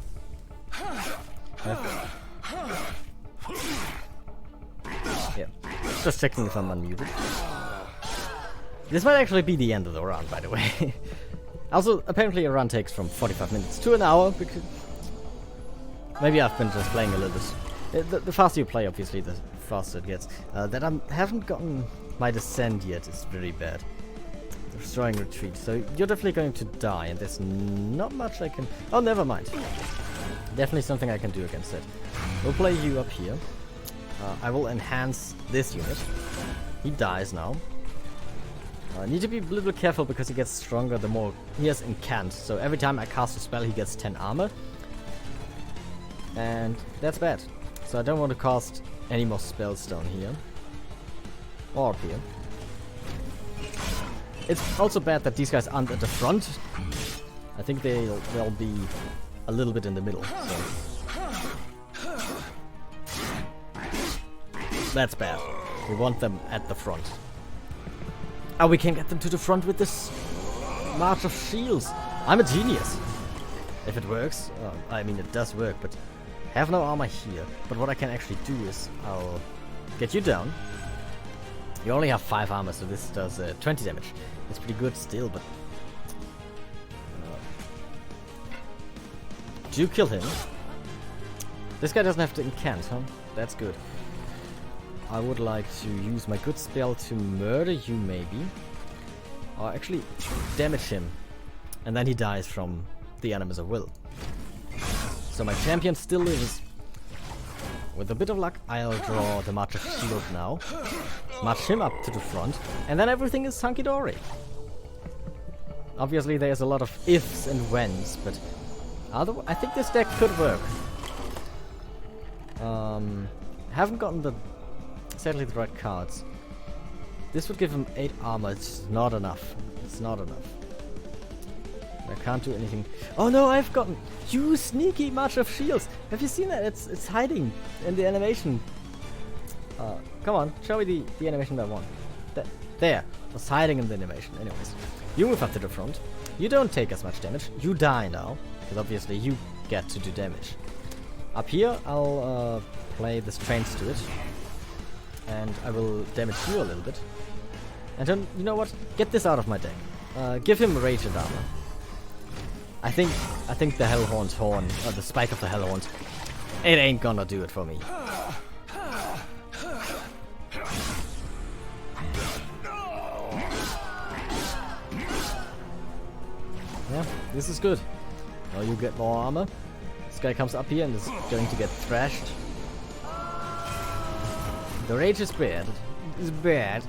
Yeah. Just checking if I'm unmuted. This might actually be the end of the run, by the way. Also, apparently a run takes from 45 minutes to an hour, because maybe I've been just playing a little bit. The faster you play, obviously, the faster it gets. That I haven't gotten my descent yet is very bad. Destroying retreat. So you're definitely going to die, and there's not much I can... Oh, never mind. Definitely something I can do against it. We'll play you up here. I will enhance this unit. He dies now. I need to be a little careful because he gets stronger the more he has incant. So every time I cast a spell, he gets 10 armor. And that's bad. So I don't want to cast any more spells down here. Or up here. It's also bad that these guys aren't at the front. I think they'll be a little bit in the middle. So. That's bad. We want them at the front. Oh, we can get them to the front with this March of Shields. I'm a genius. If it works. I mean, it does work, but have no armor here. But what I can actually do is I'll get you down. You only have 5 armor, so this does 20 damage. It's pretty good still, but... do you kill him? This guy doesn't have to incant, huh? That's good. I would like to use my good spell to murder you, maybe. Or actually, damage him. And then he dies from the Animus of Will. So my champion still lives. With a bit of luck, I'll draw the March of Shield now. March him up to the front. And then everything is hunky-dory. Obviously, there's a lot of ifs and whens, but... I think this deck could work. Haven't gotten the... sadly the right cards. This would give him 8 armor. It's not enough. It's not enough. I can't do anything. Oh no, I've gotten... You sneaky March of Shields! Have you seen that? It's hiding in the animation. Come on, show me the animation that I want. There. It's hiding in the animation. Anyways. You move up to the front. You don't take as much damage. You die now. Because obviously you get to do damage. Up here, I'll play the Trains to it. And I will damage you a little bit. And then, you know what? Get this out of my deck. Give him Rage and Armor. I think the Hellhorn's Horn, or the Spike of the Hellhorns, it ain't gonna do it for me. Yeah, this is good. Now you get more armor. This guy comes up here and is going to get thrashed. The Rage is bad. It's bad.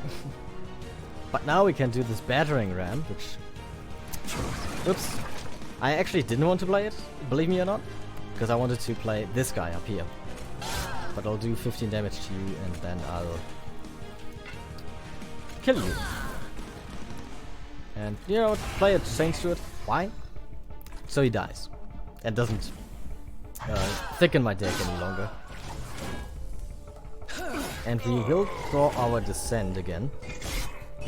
But now we can do this battering ram, which... Oops. I actually didn't want to play it, believe me or not. Because I wanted to play this guy up here. But I'll do 15 damage to you and then I'll... kill you. And, you know what? Play a Saints to it. Why? So he dies. And doesn't thicken my deck any longer. And we will draw our Descent again.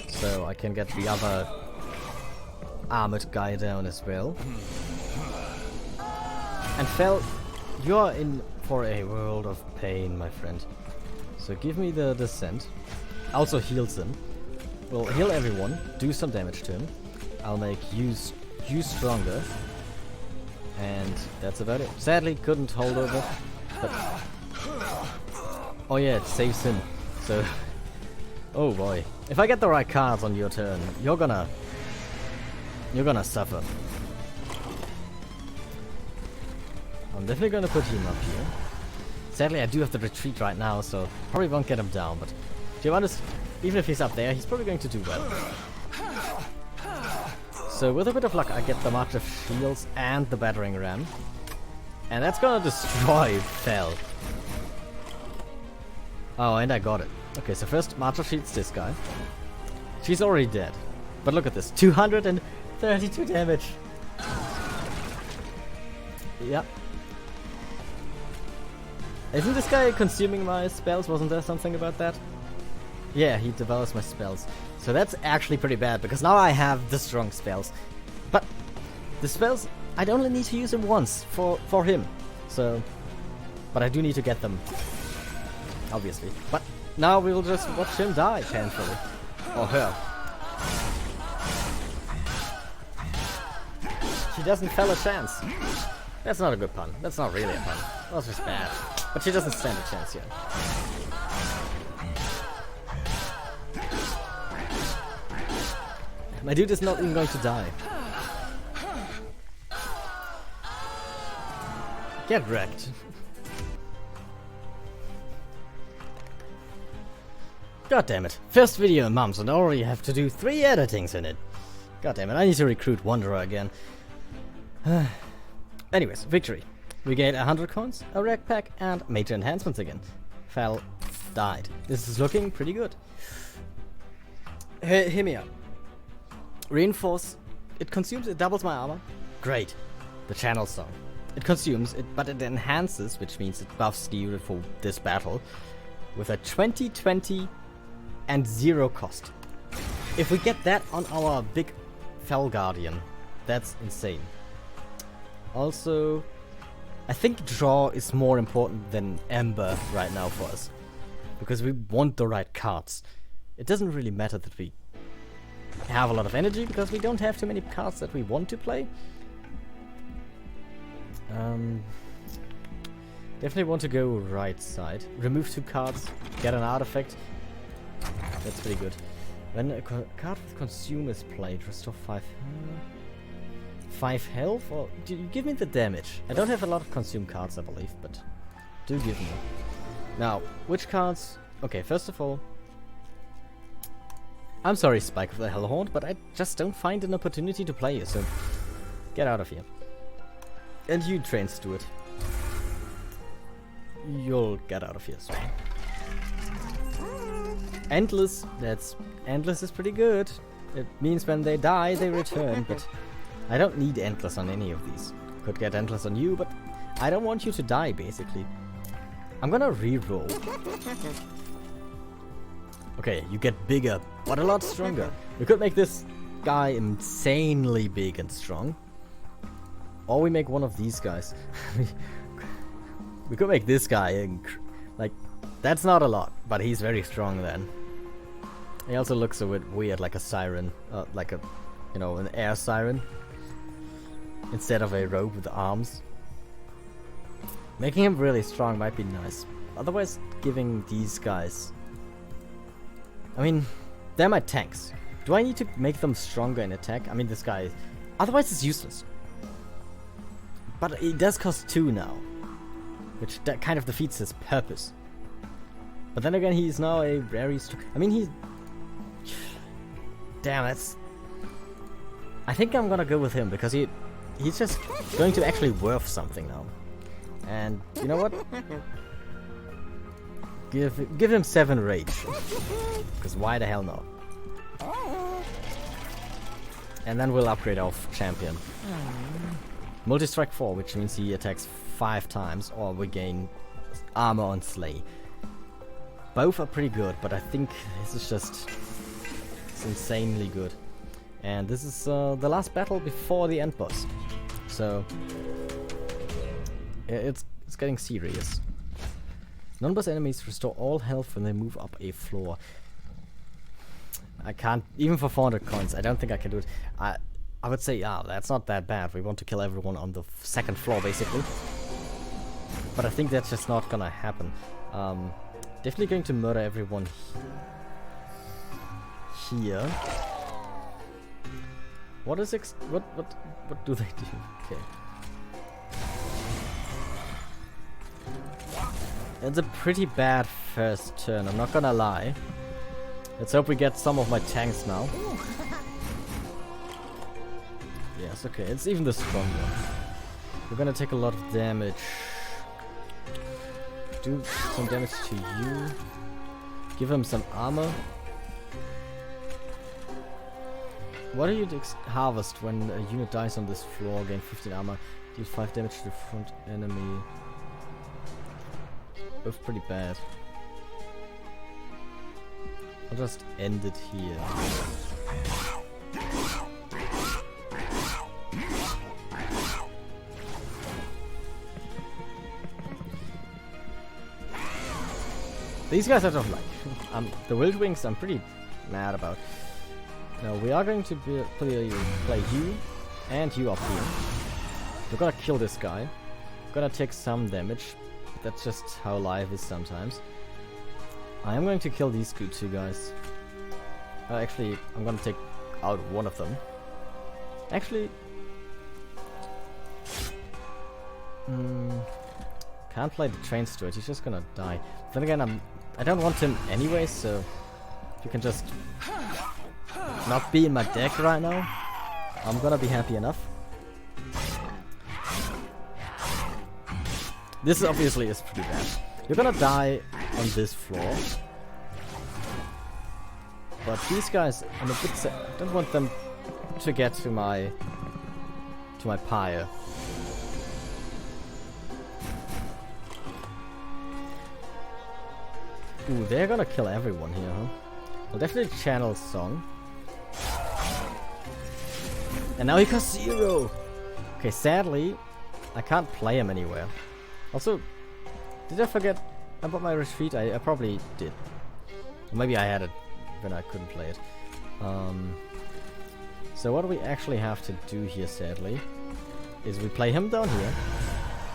So I can get the other armored guy down as well. And Fel, you're in for a world of pain, my friend. So give me the Descent. Also heals him. We'll heal everyone, do some damage to him. I'll make you stronger. And that's about it. Sadly, couldn't hold over. But oh yeah, it saves him. So, oh boy. If I get the right cards on your turn, you're gonna suffer. I'm definitely gonna put him up here. Sadly, I do have to retreat right now, so probably won't get him down. But to be honest, even if he's up there, he's probably going to do well. So with a bit of luck, I get the March of Shields and the Battering Ram. And that's gonna destroy Fel. Oh, and I got it. Okay, so first Marta shoots this guy. She's already dead. But look at this, 232 damage. Yep. Isn't this guy consuming my spells? Wasn't there something about that? Yeah, he devours my spells. So that's actually pretty bad, because now I have the strong spells. But the spells, I'd only need to use them once for him. So, but I do need to get them, obviously. But now we will just watch him die, painfully. Or her. She doesn't fell a chance. That's not a good pun. That's not really a pun. That's just bad. But she doesn't stand a chance yet. My dude is not even going to die. Get wrecked. God damn it. First video in months and already have to do 3 editings in it. God damn it, I need to recruit Wanderer again. Anyways, victory. We gained 100 coins, a rec pack, and major enhancements again. Fell, died. This is looking pretty good. Hear me out. Reinforce. It consumes, it doubles my armor. Great. The channel song. It consumes, but it enhances, which means it buffs the unit for this battle, with a 20, 20, and 0 cost. If we get that on our big Fell Guardian, that's insane. Also, I think draw is more important than Ember right now for us, because we want the right cards. It doesn't really matter that we have a lot of energy, because we don't have too many cards that we want to play. Definitely want to go right side. Remove 2 cards, get an artifact. That's pretty good. When a card with consume is played, restore 5 health, or do you give me the damage? I don't have a lot of consume cards, I believe, but do give me. Now, which cards? Okay, first of all, I'm sorry, Spike of the Hellhorn, but I just don't find an opportunity to play you, so get out of here. And you, Train Steward. You'll get out of here as well. Endless, Endless is pretty good. It means when they die, they return, but I don't need Endless on any of these. Could get Endless on you, but I don't want you to die, basically. I'm gonna re-roll. Okay, you get bigger, but a lot stronger. We could make this guy insanely big and strong. Or we make one of these guys. We could make this guy, like, that's not a lot, but he's very strong then. He also looks a bit weird, like a siren, like a, you know, an air siren. Instead of a robe with arms. Making him really strong might be nice. Otherwise, giving these guys... I mean, they're my tanks. Do I need to make them stronger in attack? I mean, this guy... Otherwise, it's useless. But it does cost 2 now. Which that kind of defeats his purpose. But then again, he's now a very strong... I mean, he's... Damn, that's... I think I'm gonna go with him, because he's just going to actually worth something now. And you know what? Give him 7 rage. Because why the hell not? And then we'll upgrade our champion. Multi-strike 4, which means he attacks 5 times, or we gain armor on Slay. Both are pretty good, but I think this is just... It's insanely good. And this is the last battle before the end boss. So... It's getting serious. Non-boss enemies restore all health when they move up a floor. I can't, even for 400 coins, I don't think I can do it. I would say, yeah, that's not that bad. We want to kill everyone on the 2nd floor, basically. But I think that's just not gonna happen. Definitely going to murder everyone here. What is what do they do? Okay. It's a pretty bad first turn, I'm not gonna lie. Let's hope we get some of my tanks now. Yes, okay, it's even the strong one. We're gonna take a lot of damage. Do some damage to you. give him some armor. What do you harvest when a unit dies on this floor? Gain 15 armor, deal 5 damage to the front enemy. Both pretty bad. I'll just end it here. These guys I don't like. The Wild Wings I'm pretty mad about. Now we are going to play you and you up here. We're gonna kill this guy. We're gonna take some damage. That's just how life is sometimes. I am going to kill these two guys. Actually, I'm gonna take out one of them. Actually... can't play the train steward, he's just gonna die. Then again, I don't want him anyway, so... if you can just... not be in my deck right now, I'm gonna be happy enough. This obviously is pretty bad. You're gonna die on this floor. But these guys, I'm a bit sad. I don't want them to get to my pyre. Ooh, they're gonna kill everyone here, huh? I'll definitely channel Song. And now he costs 0! Okay, sadly, I can't play him anywhere. Also, did I forget about my retreat? I probably did. Or maybe I had it when I couldn't play it. So what we actually have to do here, sadly, is we play him down here.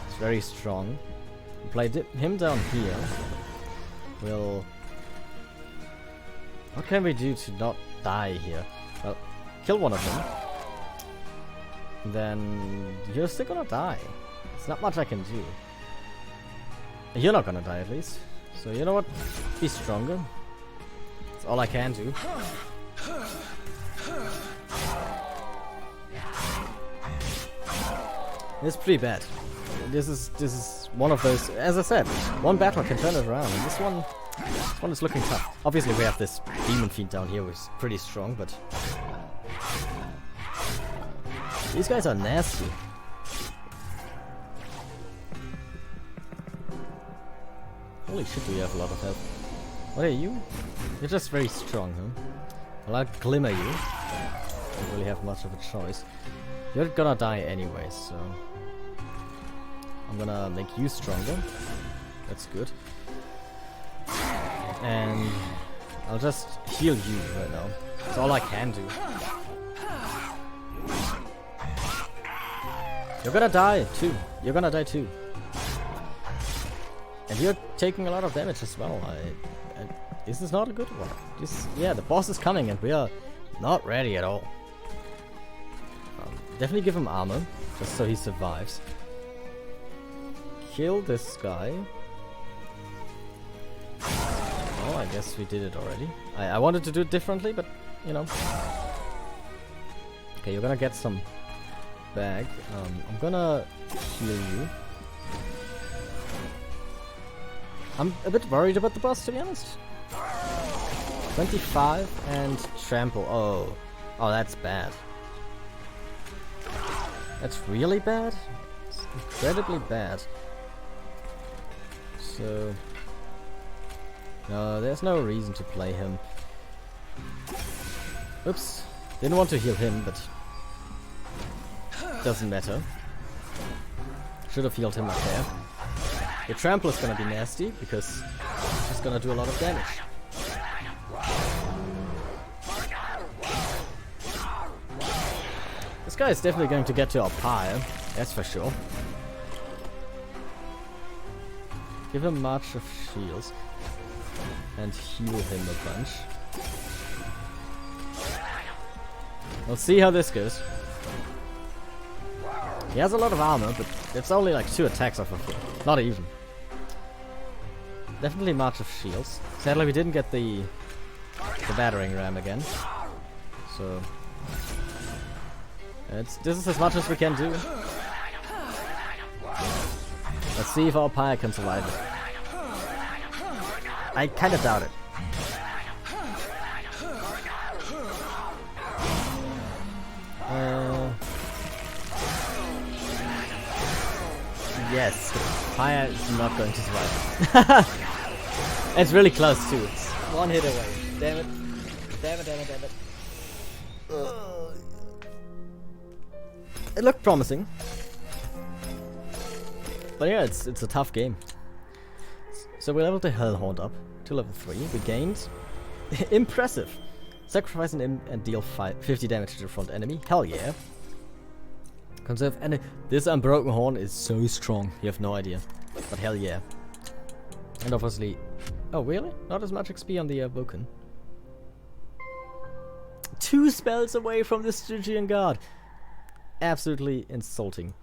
It's very strong. We play him down here. We'll... what can we do to not die here? Well, kill one of them. Then you're still gonna die. There's not much I can do. You're not gonna die at least. So you know what? Be stronger. That's all I can do. It's pretty bad. This is one of those, as I said, one battle can turn it around, and this one is looking tough. Obviously we have this Demon Fiend down here, which is pretty strong, but these guys are nasty. Holy shit, we have a lot of health. What are you? You're just very strong, huh? Well, I'll glimmer you. Don't really have much of a choice. You're gonna die anyway, so I'm gonna make you stronger. That's good. And I'll just heal you right now. That's all I can do. You're gonna die too. You're gonna die too. And you're taking a lot of damage as well. This is not a good one. Yeah, the boss is coming and we are not ready at all. Definitely give him armor, just so he survives. Kill this guy. Oh, I guess we did it already. I wanted to do it differently, but, you know. Okay, you're gonna get some back. I'm gonna heal you. I'm a bit worried about the boss, to be honest. 25 and trample. Oh, that's bad. That's really bad. It's incredibly bad. So no, there's no reason to play him. Oops, didn't want to heal him, but doesn't matter. Should have healed him up there. The trample is gonna be nasty because it's gonna do a lot of damage. This guy is definitely going to get to our pyre, that's for sure. Give him March of Shields and heal him a bunch. We'll see how this goes. He has a lot of armor, but it's only like 2 attacks off of him. Not even. Definitely March of Shields. Sadly we didn't get the battering ram again. So this is as much as we can do. Let's see if our pyre can survive it. I kinda doubt it. Yes, fire is not going to survive. It's really close too. It's one hit away. Damn it. Damn it, damn it, damn it. It looked promising. But yeah, it's a tough game. So we leveled the Hellhound up to level 3. We gained... Impressive! Sacrifice an imp and deal 50 damage to the front enemy. Hell yeah. Conserve and this Unbroken Horn is so strong. You have no idea. But hell yeah. And obviously... Oh really? Not as much XP on the Vulcan. 2 spells away from the Stygian Guard. Absolutely insulting.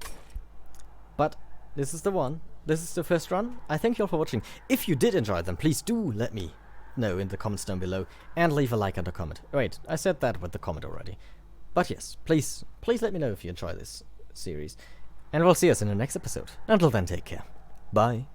But this is the one. This is the first run. I thank you all for watching. If you did enjoy them, please do let me know in the comments down below. And leave a like and a comment. Wait, I said that with the comment already. But yes, please let me know if you enjoy this series. And we'll see us in the next episode. Until then, take care. Bye.